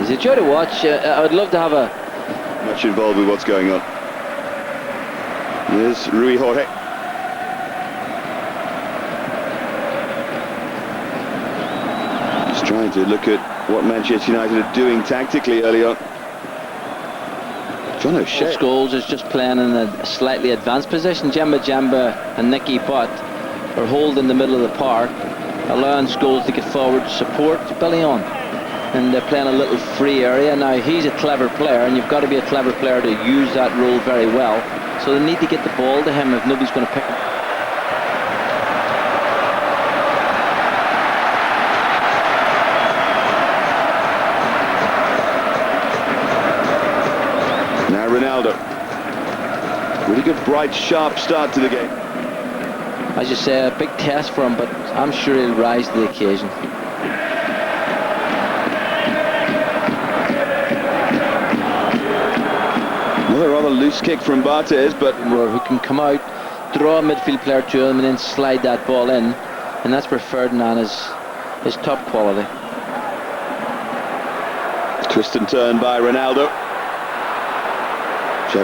It's a joy to watch. I would love to have a... Much involved with what's going on. There's Rui Jorge. Just trying to look at what Manchester United are doing tactically early on. John O'Shea. Scholes is just playing in a slightly advanced position. Jemba and Nicky Butt are holding the middle of the park, allowing Scholes to get forward to support Billy on. And they're playing a little free area. Now, he's a clever player, and you've got to be a clever player to use that role very well. So they need to get the ball to him if nobody's going to pick him. Now Ronaldo. Really good, bright, sharp start to the game. As you say, a big test for him, but I'm sure he'll rise to the occasion. Another rather loose kick from Barthez, but who can come out, draw a midfield player to him, and then slide that ball in, and that's where Ferdinand is top quality. Twist and turn by Ronaldo.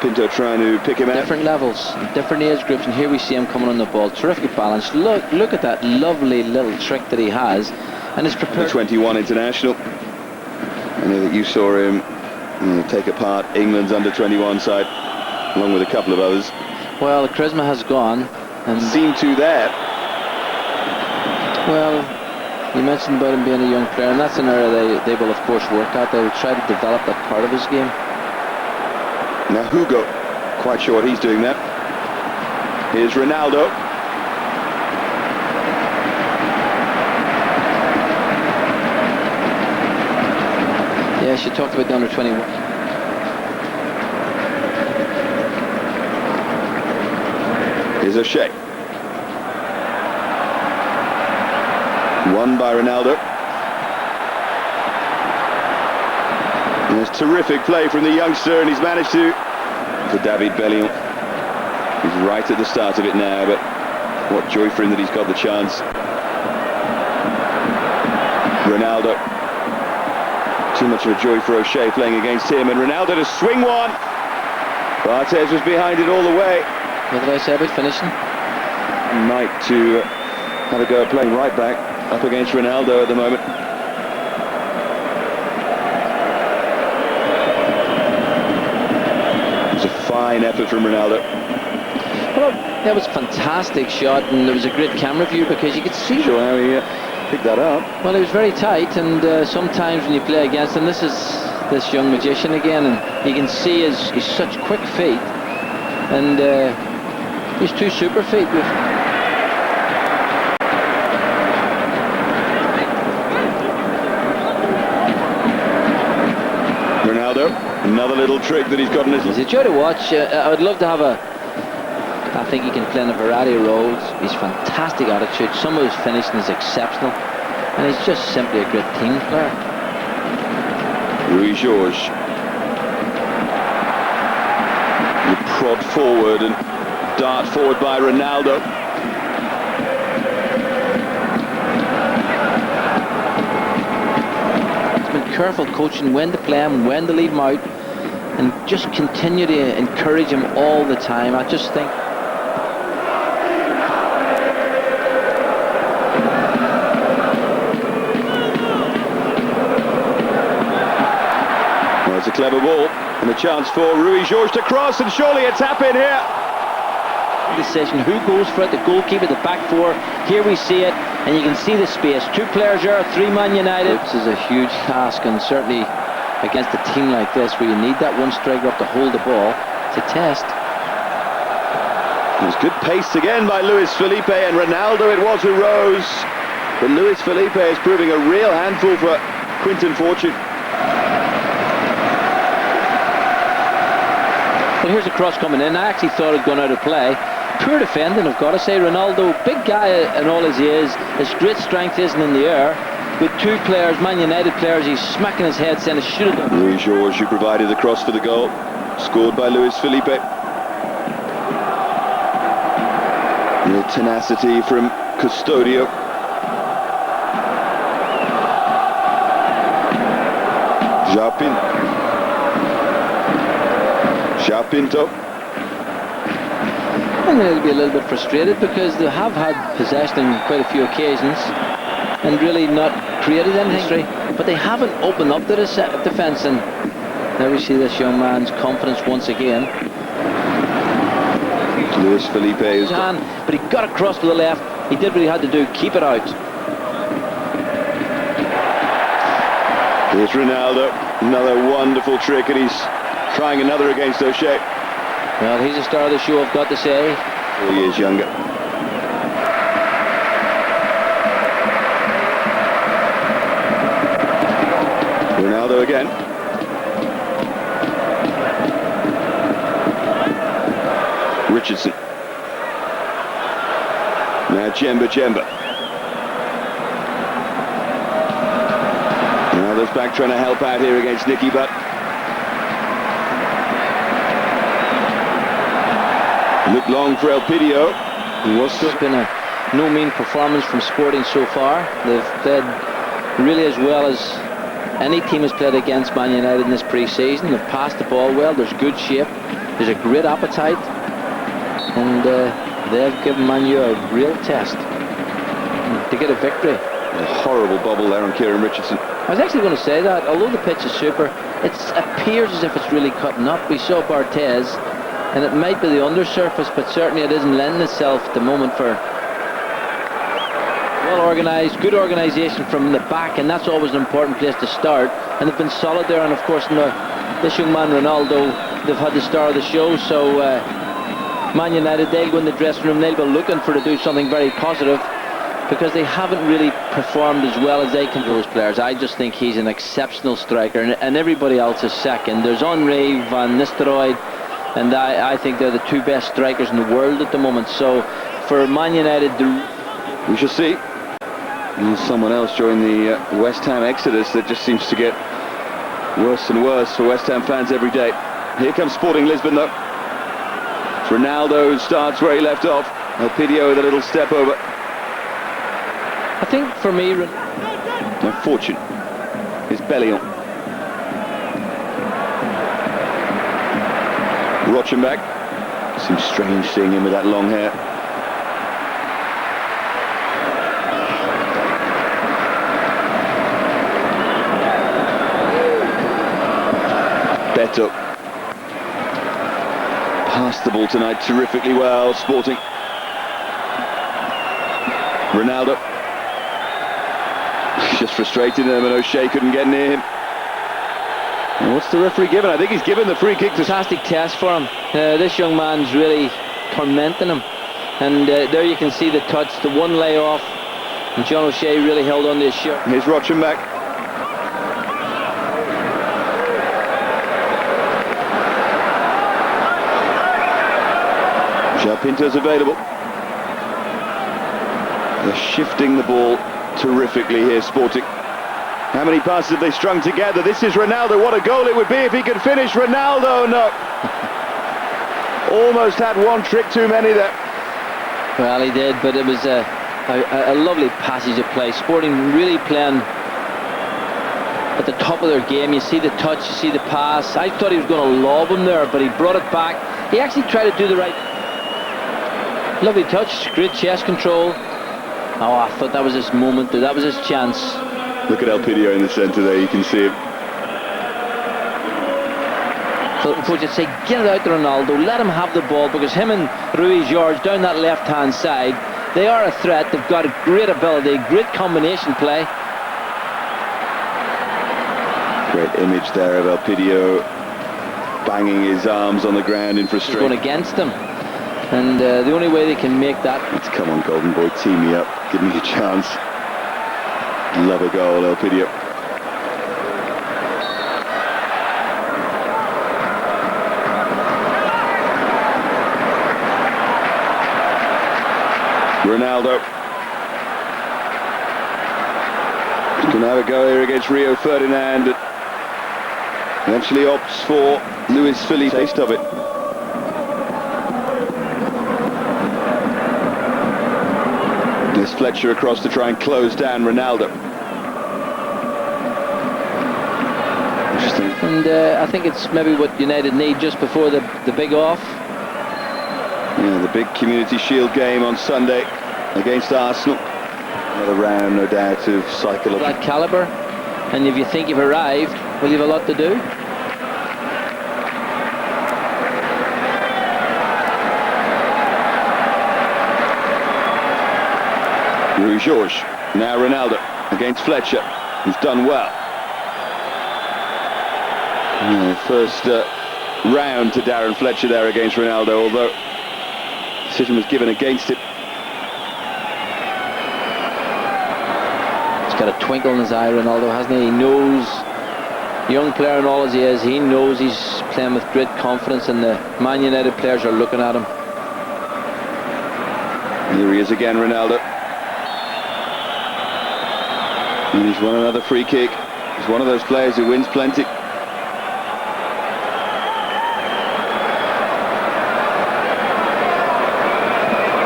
Pinto trying to pick him out. Different levels, different age groups, and here we see him coming on the ball. Terrific balance. Look at that lovely little trick that he has, and is prepared. The 21 international. I know that you saw him take apart England's under-21 side, along with a couple of others. Well, the charisma has gone, and seemed to there. Well, you mentioned about him being a young player, and that's an area they will of course work at. They will try to develop that part of his game. Now Hugo, quite sure what he's doing there. Here's Ronaldo. Yes, you talked about the under-21. Here's O'Shea. Won by Ronaldo. And there's terrific play from the youngster, and he's managed to David Bellion. He's right at the start of it now, but what joy for him that he's got the chance. Ronaldo. Too much of a joy for O'Shea playing against him, and Ronaldo to swing one. Barthez was behind it all the way. What did I say about finishing? Knight to have a go at playing right back up against Ronaldo at the moment. Fine effort from Ronaldo. Well, that was a fantastic shot, and there was a great camera view because you could see how he picked that up. Well, he was very tight, and sometimes when you play against him, this is this young magician again, and you can see he's such quick feet, and he's two super feet. Ronaldo. Another little trick that he's got in his... It's a joy to watch. I would love to have I think he can play in a variety of roles. He's fantastic attitude. Some of his finishing is exceptional. And he's just simply a great team player. Rui Jorge. You prod forward and dart forward by Ronaldo. Careful coaching when to play him, when to leave him out, and just continue to encourage him all the time. I just think well, it's a clever ball and a chance for Rui Jorge to cross, and surely a tap in here. Decision who goes for it, the goalkeeper, the back four. Here we see it, and you can see the space. Two players there, three-man United. This is a huge task, and certainly against a team like this where you need that one striker up to hold the ball, it's a test. It was good pace again by Luis Felipe, and Ronaldo it was who rose, but Luis Felipe is proving a real handful for Quinton Fortune. Well, here's a cross coming in. I actually thought it had gone out of play. Poor defending, I've got to say. Ronaldo, big guy and all as he is, his great strength isn't in the air. With two players, Man United players, he's smacking his head saying it should have done. Rui Jorge, who provided the cross for the goal, scored by Luis Felipe. Real tenacity from Custodio. Pinto. And they'll be a little bit frustrated because they have had possession on quite a few occasions and really not created anything, but they haven't opened up the defence, and there we see this young man's confidence once again. Luis Felipe is but he got across with the left. He did what he had to do, keep it out. Here's Ronaldo, another wonderful trick, and he's trying another against O'Shea. Well, he's a star of the show, I've got to say. 4 years younger. Ronaldo again. Richardson. Now Djemba. Ronaldo's back trying to help out here against Nicky Butt. Looked long for Elpidio. It's been a no mean performance from Sporting so far. They've played really as well as any team has played against Man United in this pre-season. They've passed the ball well, there's good shape, there's a great appetite, and they've given Man U a real test to get a victory. A horrible bubble there on Kieran Richardson. I was actually going to say that, although the pitch is super, it appears as if it's really cutting up. We saw Barthez, and it might be the undersurface, but certainly it isn't lending itself at the moment for well organised, good organisation from the back, and that's always an important place to start. And they've been solid there, and of course this young man Ronaldo, they've had the star of the show, so Man United, they'll go in the dressing room, they'll be looking to do something very positive, because they haven't really performed as well as they can do as players. I just think he's an exceptional striker, and everybody else is second. There's Henry, Van Nistelrooy, and I think they're the two best strikers in the world at the moment. So for Man United, we shall see. And someone else joined the West Ham exodus that just seems to get worse and worse for West Ham fans every day. Here comes Sporting Lisbon though. It's Ronaldo who starts where he left off. Elpidio with a little step over. I think for me, no fortune is Bellion. Rochenbach. Seems strange seeing him with that long hair. Beto. Passed the ball tonight terrifically well, Sporting. Ronaldo. Just frustrated him, and O'Shea couldn't get near him. And what's the referee given? I think he's given the free kick. Fantastic test for him. This young man's really tormenting him. And there you can see the touch, the one layoff. And John O'Shea really held on to his shirt. Here's Rochenbach. Pinto's available. They're shifting the ball terrifically here, Sporting. How many passes have they strung together? This is Ronaldo. What a goal it would be if he could finish. Ronaldo, no. Almost had one trick too many there. Well, he did, but it was a lovely passage of play. Sporting really playing at the top of their game. You see the touch, you see the pass. I thought he was going to lob him there, but he brought it back. He actually tried to do the right... Lovely touch, great chest control. Oh, I thought that was his moment, that was his chance. Look at Elpidio in the centre there, you can see him. So coach would say, get it out to Ronaldo, let him have the ball, because him and Rui George down that left-hand side, they are a threat, they've got a great ability, great combination play. Great image there of Elpidio banging his arms on the ground in frustration. Going against them. And the only way they can make that... Come on, Golden Boy, team me up. Give me a chance. Love a goal, Elpidio. Ronaldo. He's going to have a go here against Rio Ferdinand. But eventually opts for Luis Felipe. Taste of it. There's Fletcher across to try and close down Ronaldo. Interesting. And I think it's maybe what United need just before the big off. Yeah, the big Community Shield game on Sunday against Arsenal. Another round, no doubt, of psychological. That calibre, and if you think you've arrived, well, you've a lot to do. Rue Georges, now Ronaldo against Fletcher, who's done well. Yeah, first round to Darren Fletcher there against Ronaldo, although decision was given against it. He's got a twinkle in his eye, Ronaldo, hasn't he? He knows, young player and all as he is, he knows he's playing with great confidence, and the Man United players are looking at him. Here he is again, Ronaldo. And he's won another free kick. He's one of those players who wins plenty.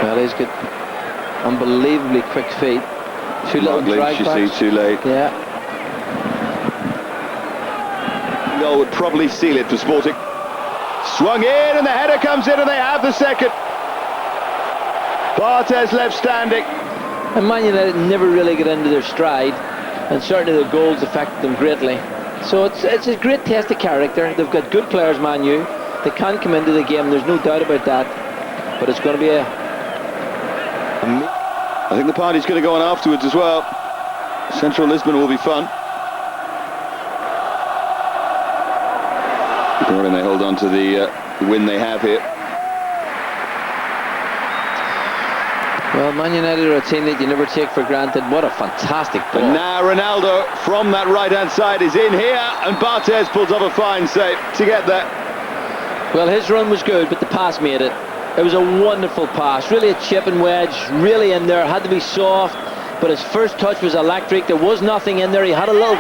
Well, he's got unbelievably quick feet. Two little drag you backs. see, too late. Yeah. Goal would probably seal it for Sporting. Swung in, and the header comes in, and they have the second. Barthez left standing. And Man United never really get into their stride, and certainly the goals affect them greatly. So it's a great test of character. They've got good players, Man U. They can come into the game, there's no doubt about that. But it's going to be I think the party's going to go on afterwards as well. Central Lisbon will be fun. Providing they hold on to the win they have here. Well, Man United are a team that you never take for granted. What a fantastic ball. And now Ronaldo from that right-hand side is in here, and Barthez pulls off a fine save to get there. Well, his run was good, but the pass made it. It was a wonderful pass, really a chip and wedge, really in there, had to be soft, but his first touch was electric. There was nothing in there, he had a little...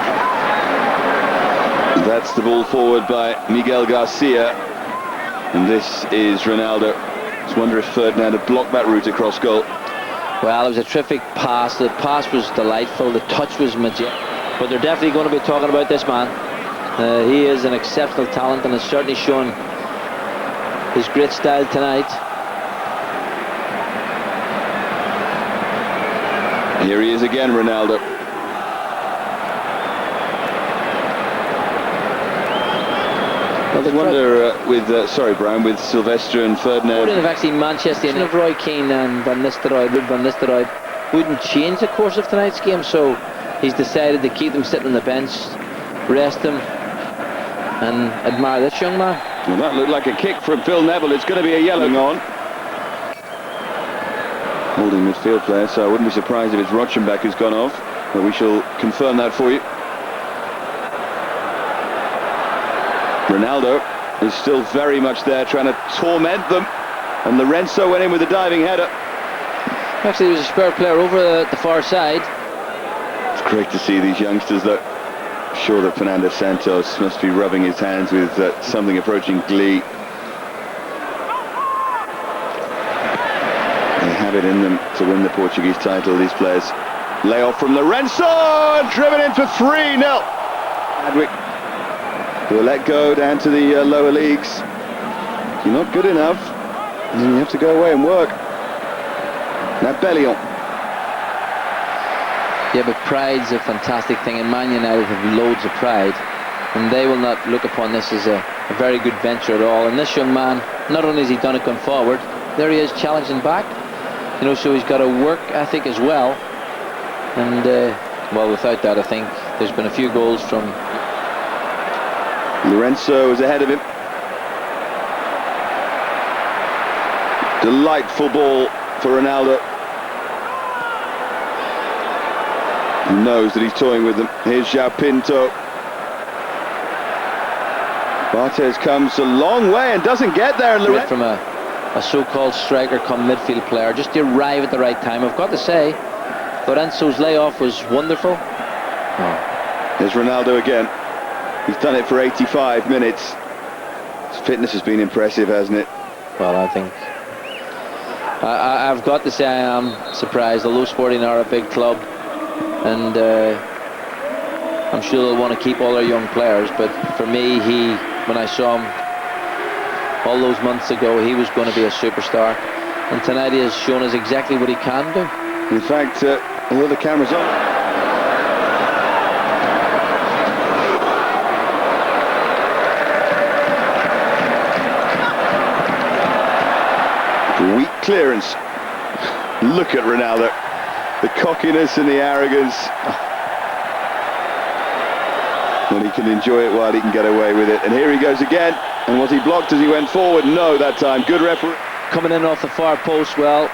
That's the ball forward by Miguel Garcia, and this is Ronaldo. Just wonder if Ferdinand had blocked that route across goal. Well, it was a terrific pass. The pass was delightful, the touch was majestic, but they're definitely going to be talking about this man. He is an exceptional talent and has certainly shown his great style tonight. Here he is again, Ronaldo. Well, I wonder sorry Brian, with Sylvester and Ferdinand. Have actually Manchester United of Roy Keane and Van Nistelrooy wouldn't change the course of tonight's game, so he's decided to keep them sitting on the bench, rest them, and admire this young man. Well, that looked like a kick from Phil Neville. It's going to be a yellow on. Holding midfield player, so I wouldn't be surprised if it's Rochenbach who's gone off, but we shall confirm that for you. Ronaldo is still very much there, trying to torment them, and Lorenzo went in with a diving header. Actually, there was a spare player over the far side. It's great to see these youngsters, though. I'm sure that Fernando Santos must be rubbing his hands with something approaching glee. They have it in them to win the Portuguese title, these players. Lay off from Lorenzo, and driven in for 3-0. Adwick will let go down to the lower leagues. If you're not good enough, then you have to go away and work. Now Bellion. Yeah, but pride's a fantastic thing, and Man United have loads of pride, and they will not look upon this as a very good venture at all. And this young man, not only has he done it going forward, there he is challenging back, you know, so he's got a work ethic as well. And well, without that, I think there's been a few goals from... Lorenzo is ahead of him. Delightful ball for Ronaldo. He knows that he's toying with them. Here's João Pinto. Barthez comes a long way and doesn't get there. And from a so-called striker come midfield player, just to arrive at the right time. I've got to say, Lorenzo's layoff was wonderful. There's Ronaldo again. He's done it for 85 minutes. His fitness has been impressive, hasn't it? Well, I think I've got to say I am surprised, although Sporting are a big club, and I'm sure they'll want to keep all their young players, but for me, when I saw him all those months ago, he was going to be a superstar, and tonight he has shown us exactly what he can do. In fact, although the camera's on, weak clearance. Look at Ronaldo, the cockiness and the arrogance. When he can enjoy it while he can get away with it. And here he goes again. And was he blocked as he went forward? No, that time. Good referee. Coming in off the far post well.